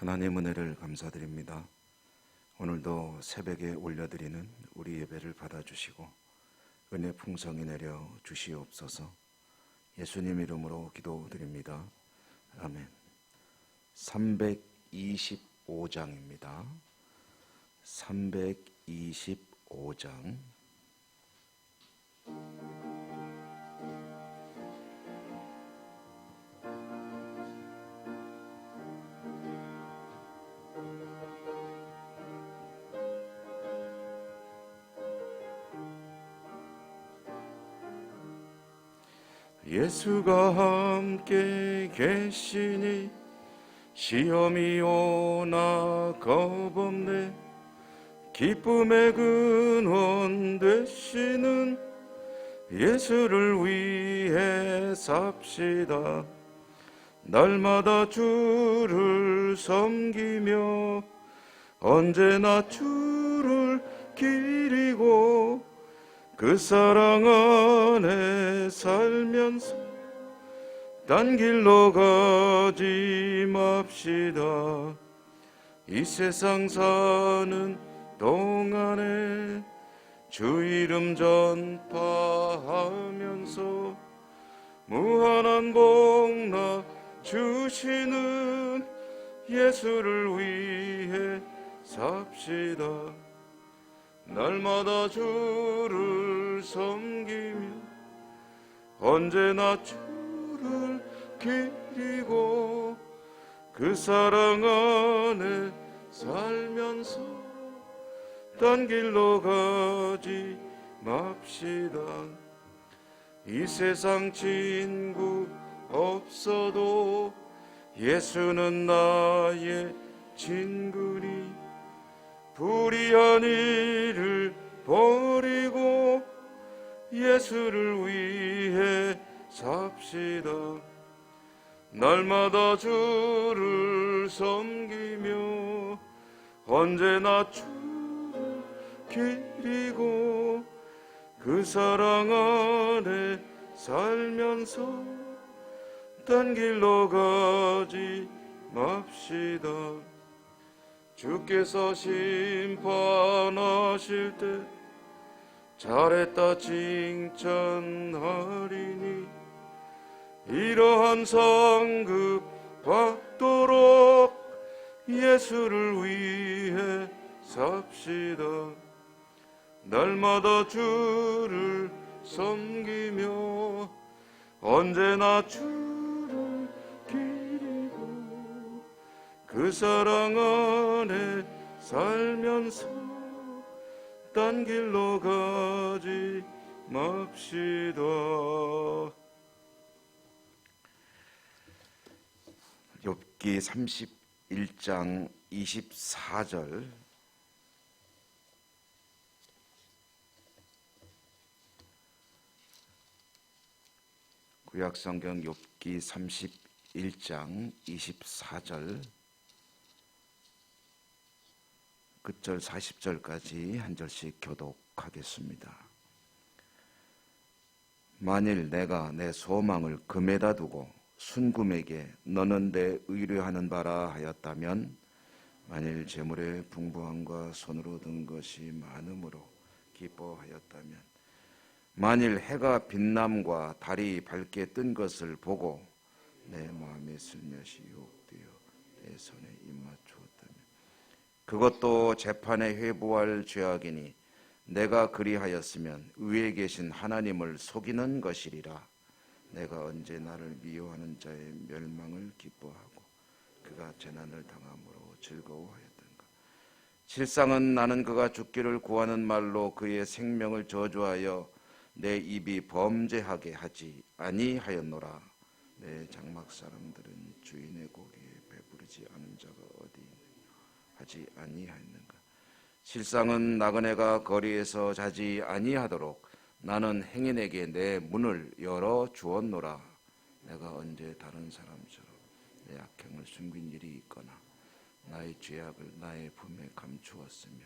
하나님 은혜를 감사드립니다. 오늘도 새벽에 올려드리는 우리 예배를 받아주시고 은혜 풍성히 내려 주시옵소서. 예수님 이름으로 기도드립니다. 아멘. 325장입니다. 325장. 예수가 함께 계시니 시험이 오나 겁없네. 기쁨의 근원 되시는 예수를 위해 삽시다. 날마다 주를 섬기며 언제나 주를 기리고 그 사랑 안에 살면서 딴 길로 가지 맙시다. 이 세상 사는 동안에 주 이름 전파하면서 무한한 복나 주시는 예수를 위해 삽시다. 날마다 주를 섬기며 언제나 주를 기리고 그 사랑 안에 살면서 딴 길로 가지 맙시다. 이 세상 친구 없어도 예수는 나의 친구니 불의한 일을 버리고 예수를 위해 삽시다. 날마다 주를 섬기며 언제나 주를 기리고 그 사랑 안에 살면서 딴 길로 가지 맙시다. 주께서 심판하실 때 잘했다 칭찬하리니 이러한 상급 받도록 예수를 위해 삽시다. 날마다 주를 섬기며 언제나 주를 기리고 그 사랑 안에 살면서 딴 길로 가지 맙시다. 욥기 31장 24절. 구약성경 욥기 31장 24절 끝절 40절까지 한 절씩 교독하겠습니다. 만일 내가 내 소망을 금에다 두고 순금에게 너는 내 의뢰하는 바라 하였다면, 만일 재물의 풍부함과 손으로 든 것이 많음으로 기뻐하였다면, 만일 해가 빛남과 달이 밝게 뜬 것을 보고 내 마음에 슬며시 유혹되어 내 손에 입맞추었다면, 그것도 재판에 회부할 죄악이니 내가 그리하였으면 위에 계신 하나님을 속이는 것이리라. 내가 언제 나를 미워하는 자의 멸망을 기뻐하고 그가 재난을 당함으로 즐거워하였던가. 실상은 나는 그가 죽기를 구하는 말로 그의 생명을 저주하여 내 입이 범죄하게 하지 아니하였노라. 내 장막 사람들은 주인의 고기에 배부르지 않은 자가 어디 있느냐 하지 아니하였는가. 실상은 나그네가 거리에서 자지 아니하도록 나는 행인에게 내 문을 열어 주었노라. 내가 언제 다른 사람처럼 내 악행을 숨긴 일이 있거나 나의 죄악을 나의 품에 감추었으며,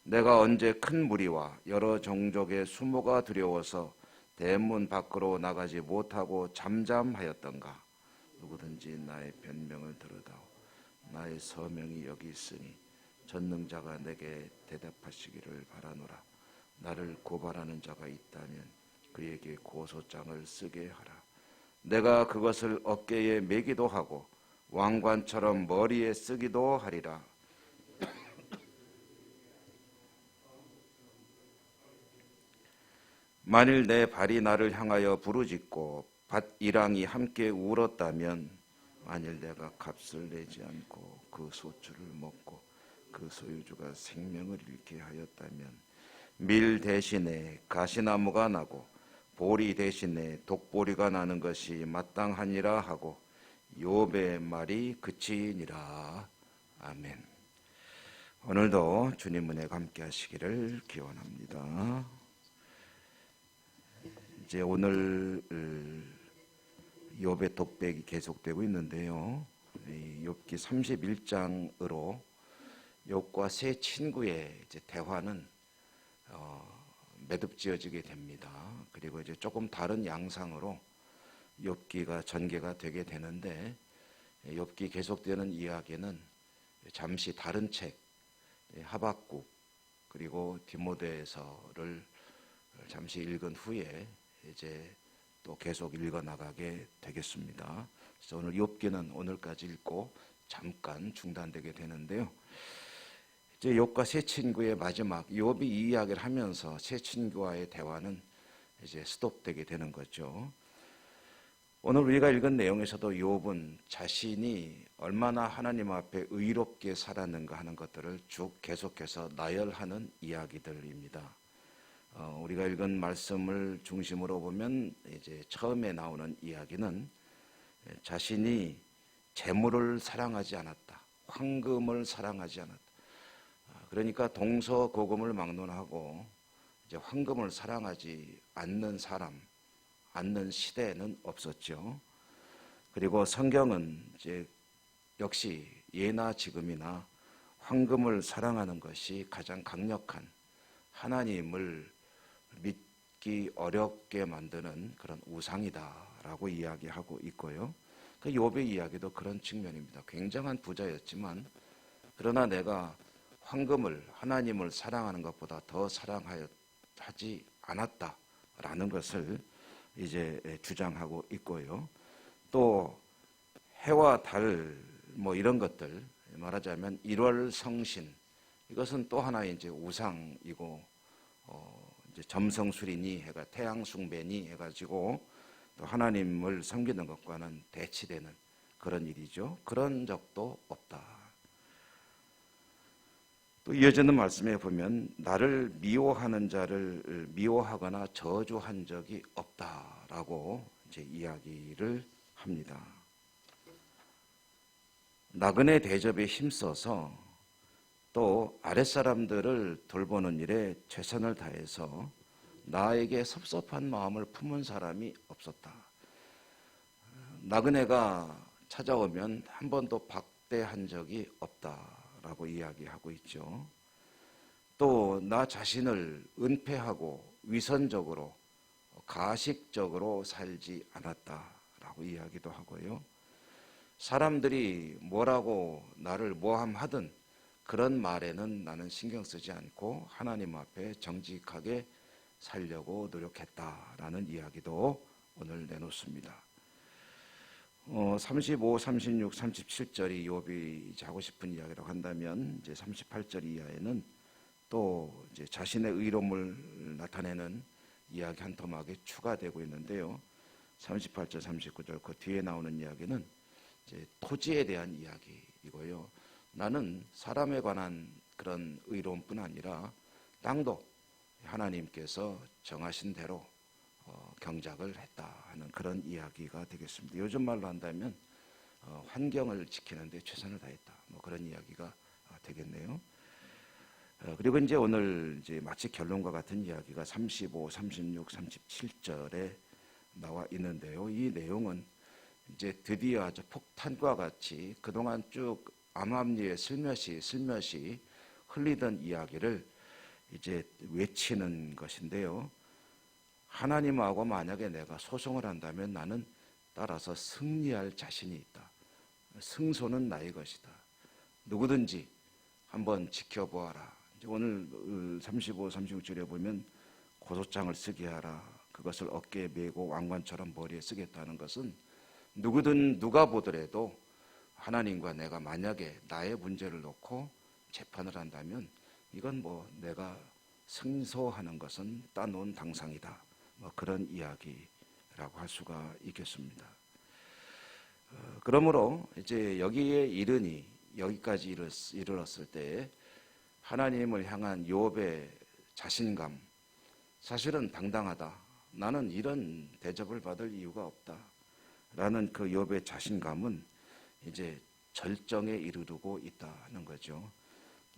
내가 언제 큰 무리와 여러 종족의 수모가 두려워서 대문 밖으로 나가지 못하고 잠잠하였던가. 누구든지 나의 변명을 들으다오. 나의 서명이 여기 있으니 전능자가 내게 대답하시기를 바라노라. 나를 고발하는 자가 있다면 그에게 고소장을 쓰게 하라. 내가 그것을 어깨에 매기도 하고 왕관처럼 머리에 쓰기도 하리라. 만일 내 발이 나를 향하여 부르짖고 밭이랑이 함께 울었다면, 만일 내가 값을 내지 않고 그 소출을 먹고 그 소유주가 생명을 잃게 하였다면, 밀 대신에 가시나무가 나고 보리 대신에 독보리가 나는 것이 마땅하니라 하고 욥의 말이 그치니라. 아멘. 오늘도 주님 은혜 함께 하시기를 기원합니다. 이제 오늘 욥의 독백이 계속되고 있는데요. 욥기 31장으로 욥과 세 친구의 이제 대화는 매듭지어지게 됩니다. 그리고 이제 조금 다른 양상으로 욥기가 전개가 되게 되는데, 욥기 계속되는 이야기는 잠시 다른 책 하박국 그리고 디모데서를 잠시 읽은 후에 이제 또 계속 읽어 나가게 되겠습니다. 그래서 오늘 욥기는 오늘까지 읽고 잠깐 중단되게 되는데요. 이제 욥과 세 친구의 마지막, 욥이 이 이야기를 하면서 세 친구와의 대화는 이제 스톱되게 되는 거죠. 오늘 우리가 읽은 내용에서도 욥은 자신이 얼마나 하나님 앞에 의롭게 살았는가 하는 것들을 쭉 계속해서 나열하는 이야기들입니다. 우리가 읽은 말씀을 중심으로 보면 이제 처음에 나오는 이야기는 자신이 재물을 사랑하지 않았다, 황금을 사랑하지 않았다. 그러니까 동서고금을 막론하고 이제 황금을 사랑하지 않는 사람, 않는 시대는 없었죠. 그리고 성경은 이제 역시 예나 지금이나 황금을 사랑하는 것이 가장 강력한, 하나님을 믿기 어렵게 만드는 그런 우상이다라고 이야기하고 있고요. 그 욥의 이야기도 그런 측면입니다. 굉장한 부자였지만 그러나 내가 황금을, 하나님을 사랑하는 것보다 더 사랑하지 않았다라는 것을 이제 주장하고 있고요. 또 해와 달 이런 것들, 말하자면 1월 성신, 이것은 또 하나의 이제 우상이고, 이제 점성술이니 해가 태양 숭배니 해가지고 또 하나님을 섬기는 것과는 대치되는 그런 일이죠. 그런 적도 없다. 또 이어지는 말씀에 보면 나를 미워하는 자를 미워하거나 저주한 적이 없다라고 이제 이야기를 합니다. 나그네 대접에 힘써서 또 아랫사람들을 돌보는 일에 최선을 다해서 나에게 섭섭한 마음을 품은 사람이 없었다. 나그네가 찾아오면 한 번도 박대한 적이 없다라고 이야기하고 있죠. 또 나 자신을 은폐하고 위선적으로 가식적으로 살지 않았다라고 이야기도 하고요. 사람들이 뭐라고 나를 모함하든 그런 말에는 나는 신경 쓰지 않고 하나님 앞에 정직하게 살려고 노력했다라는 이야기도 오늘 내놓습니다. 35, 36, 37절이 욥이 하고 싶은 이야기라고 한다면, 이제 38절 이하에는 또 이제 자신의 의로움을 나타내는 이야기 한 토막이 추가되고 있는데요. 38절, 39절 그 뒤에 나오는 이야기는 이제 토지에 대한 이야기이고요. 나는 사람에 관한 그런 의로움뿐 아니라 땅도 하나님께서 정하신 대로 경작을 했다 하는 그런 이야기가 되겠습니다. 요즘 말로 한다면 환경을 지키는 데 최선을 다했다, 그런 이야기가 되겠네요. 그리고 이제 오늘 이제 마치 결론과 같은 이야기가 35, 36, 37절에 나와 있는데요. 이 내용은 이제 드디어 아주 폭탄과 같이 그동안 쭉 암암리에 슬며시 흘리던 이야기를 이제 외치는 것인데요. 하나님하고 만약에 내가 소송을 한다면 나는 따라서 승리할 자신이 있다. 승소는 나의 것이다. 누구든지 한번 지켜보아라. 이제 오늘 35, 36절에 보면 고소장을 쓰게 하라. 그것을 어깨에 메고 왕관처럼 머리에 쓰겠다는 것은 누가 보더라도 하나님과 내가 만약에 나의 문제를 놓고 재판을 한다면 이건 뭐 내가 승소하는 것은 따놓은 당상이다. 뭐 그런 이야기라고 할 수가 있겠습니다. 그러므로 이제 여기까지 이르렀을 때 하나님을 향한 욥의 자신감, 사실은 당당하다. 나는 이런 대접을 받을 이유가 없다. 라는 그 욥의 자신감은 이제 절정에 이르르고 있다는 거죠.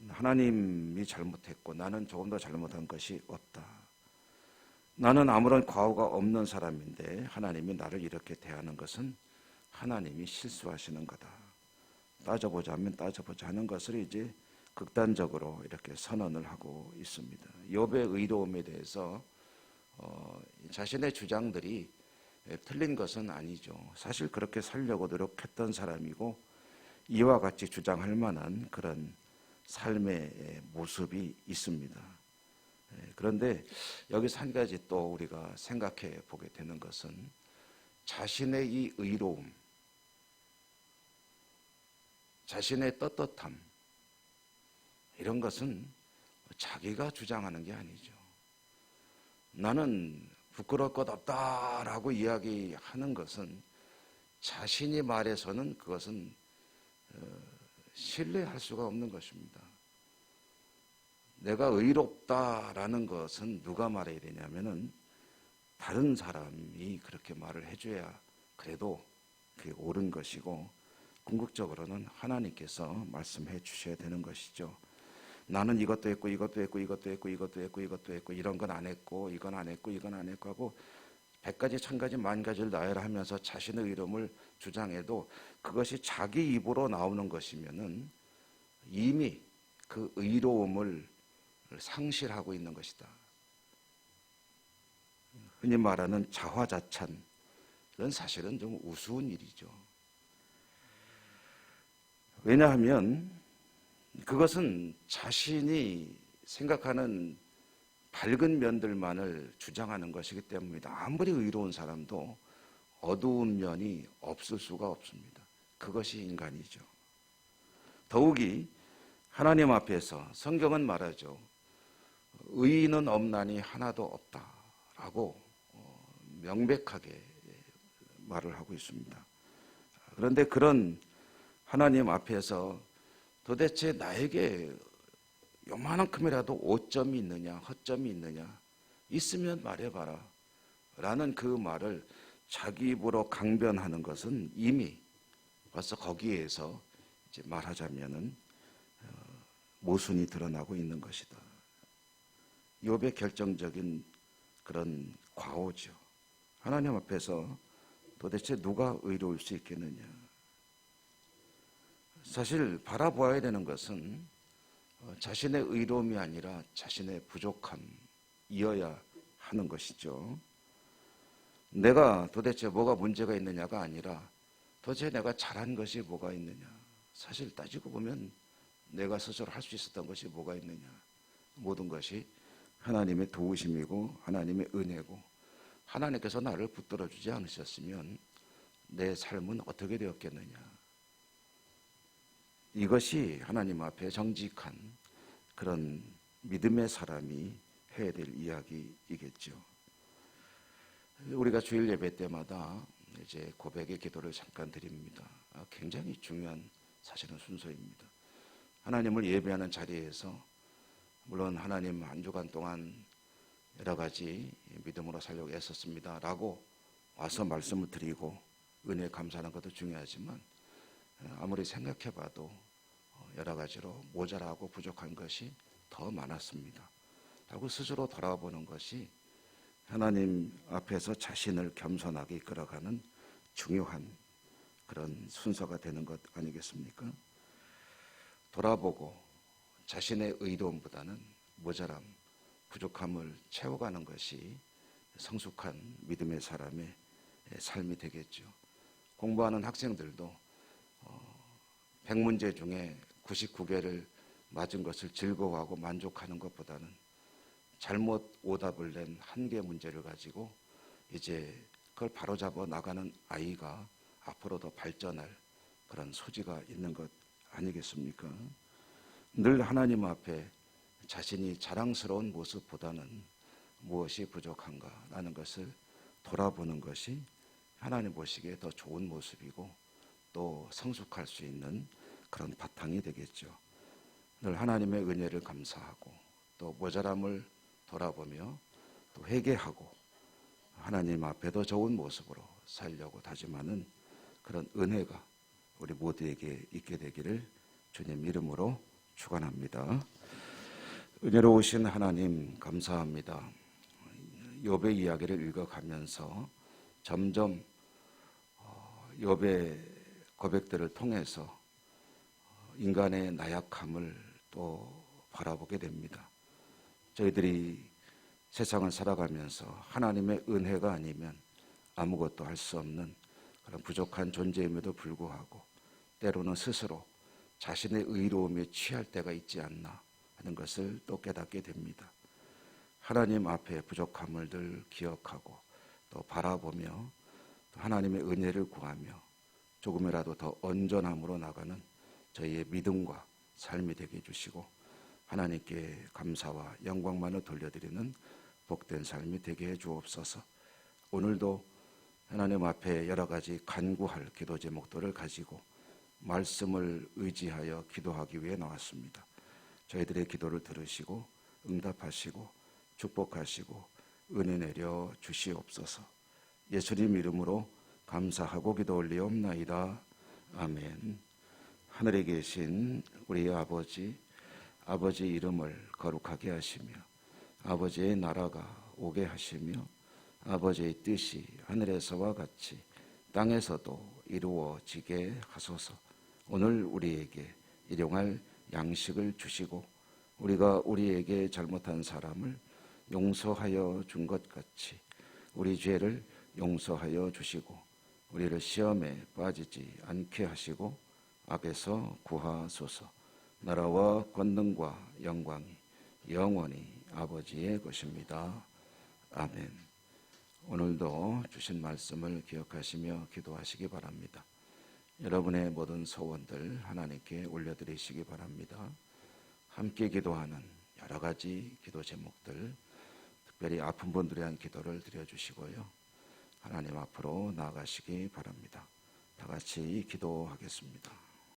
하나님이 잘못했고 나는 조금 더 잘못한 것이 없다. 나는 아무런 과오가 없는 사람인데 하나님이 나를 이렇게 대하는 것은 하나님이 실수하시는 거다. 따져보자면 따져보자 하는 것을 이제 극단적으로 이렇게 선언을 하고 있습니다. 욥의 의로움에 대해서 자신의 주장들이 틀린 것은 아니죠. 사실 그렇게 살려고 노력했던 사람이고 이와 같이 주장할 만한 그런 삶의 모습이 있습니다. 그런데 여기서 한 가지 또 우리가 생각해 보게 되는 것은 자신의 이 의로움, 자신의 떳떳함, 이런 것은 자기가 주장하는 게 아니죠. 나는 부끄러울 것 없다라고 이야기하는 것은 자신이 말해서는 그것은 신뢰할 수가 없는 것입니다. 내가 의롭다라는 것은 누가 말해야 되냐면은 다른 사람이 그렇게 말을 해줘야 그래도 그게 옳은 것이고 궁극적으로는 하나님께서 말씀해 주셔야 되는 것이죠. 나는 이것도 했고 이것도 했고 이것도 했고 이것도 했고 이것도 했고 이런 건 안 했고 이건 안 했고 이건 안 했고 하고 100가지 1000가지 만 가지를 나열을 하면서 자신의 의로움을 주장해도 그것이 자기 입으로 나오는 것이면은 이미 그 의로움을 상실하고 있는 것이다. 흔히 말하는 자화자찬, 그건 사실은 좀 우스운 일이죠. 왜냐하면 그것은 자신이 생각하는 밝은 면들만을 주장하는 것이기 때문입니다. 아무리 의로운 사람도 어두운 면이 없을 수가 없습니다. 그것이 인간이죠. 더욱이 하나님 앞에서 성경은 말하죠. 의인은 없나니 하나도 없다라고 명백하게 말을 하고 있습니다. 그런데 그런 하나님 앞에서 도대체 나에게 요만큼이라도 오점이 있느냐, 허점이 있느냐, 있으면 말해봐라 라는 그 말을 자기 입으로 강변하는 것은 이미 벌써 거기에서 이제 말하자면은 모순이 드러나고 있는 것이다. 욥의 결정적인 그런 과오죠. 하나님 앞에서 도대체 누가 의로울 수 있겠느냐. 사실 바라보아야 되는 것은 자신의 의로움이 아니라 자신의 부족함이어야 하는 것이죠. 내가 도대체 뭐가 문제가 있느냐가 아니라 도대체 내가 잘한 것이 뭐가 있느냐. 사실 따지고 보면 내가 스스로 할 수 있었던 것이 뭐가 있느냐. 모든 것이 하나님의 도우심이고 하나님의 은혜고 하나님께서 나를 붙들어 주지 않으셨으면 내 삶은 어떻게 되었겠느냐. 이것이 하나님 앞에 정직한 그런 믿음의 사람이 해야 될 이야기이겠죠. 우리가 주일 예배 때마다 이제 고백의 기도를 잠깐 드립니다. 굉장히 중요한 사실은 순서입니다. 하나님을 예배하는 자리에서 물론 하나님 한 주간 동안 여러 가지 믿음으로 살려고 애썼습니다 라고 와서 말씀을 드리고 은혜 감사하는 것도 중요하지만 아무리 생각해봐도 여러 가지로 모자라고 부족한 것이 더 많았습니다 라고 스스로 돌아보는 것이 하나님 앞에서 자신을 겸손하게 이끌어가는 중요한 그런 순서가 되는 것 아니겠습니까? 돌아보고 자신의 의로움보다는 모자람, 부족함을 채워가는 것이 성숙한 믿음의 사람의 삶이 되겠죠. 공부하는 학생들도 100문제 중에 99개를 맞은 것을 즐거워하고 만족하는 것보다는 잘못 오답을 낸 한 개 문제를 가지고 이제 그걸 바로잡아 나가는 아이가 앞으로 더 발전할 그런 소지가 있는 것 아니겠습니까? 늘 하나님 앞에 자신이 자랑스러운 모습보다는 무엇이 부족한가라는 것을 돌아보는 것이 하나님 보시기에 더 좋은 모습이고 또 성숙할 수 있는 그런 바탕이 되겠죠. 늘 하나님의 은혜를 감사하고 또 모자람을 돌아보며 또 회개하고 하나님 앞에 더 좋은 모습으로 살려고 다짐하는 그런 은혜가 우리 모두에게 있게 되기를 주님 이름으로 축원합니다. 은혜로우신 하나님 감사합니다. 욥의 이야기를 읽어가면서 점점 욥의 고백들을 통해서 인간의 나약함을 또 바라보게 됩니다. 저희들이 세상을 살아가면서 하나님의 은혜가 아니면 아무것도 할 수 없는 그런 부족한 존재임에도 불구하고 때로는 스스로 자신의 의로움에 취할 때가 있지 않나 하는 것을 또 깨닫게 됩니다. 하나님 앞에 부족함을 늘 기억하고 또 바라보며 하나님의 은혜를 구하며 조금이라도 더 온전함으로 나가는 저희의 믿음과 삶이 되게 해주시고 하나님께 감사와 영광만을 돌려드리는 복된 삶이 되게 해주옵소서. 오늘도 하나님 앞에 여러 가지 간구할 기도 제목들을 가지고 말씀을 의지하여 기도하기 위해 나왔습니다. 저희들의 기도를 들으시고 응답하시고 축복하시고 은혜 내려 주시옵소서. 예수님 이름으로 감사하고 기도 올리옵나이다. 아멘. 하늘에 계신 우리 아버지 이름을 거룩하게 하시며 아버지의 나라가 오게 하시며 아버지의 뜻이 하늘에서와 같이 땅에서도 이루어지게 하소서. 오늘 우리에게 일용할 양식을 주시고 우리가 우리에게 잘못한 사람을 용서하여 준 것 같이 우리 죄를 용서하여 주시고 우리를 시험에 빠지지 않게 하시고 악에서 구하소서. 나라와 권능과 영광이 영원히 아버지의 것입니다. 아멘. 오늘도 주신 말씀을 기억하시며 기도하시기 바랍니다. 여러분의 모든 소원들 하나님께 올려드리시기 바랍니다. 함께 기도하는 여러 가지 기도 제목들, 특별히 아픈 분들에 대한 기도를 드려주시고요. 하나님 앞으로 나아가시기 바랍니다. 다 같이 기도하겠습니다.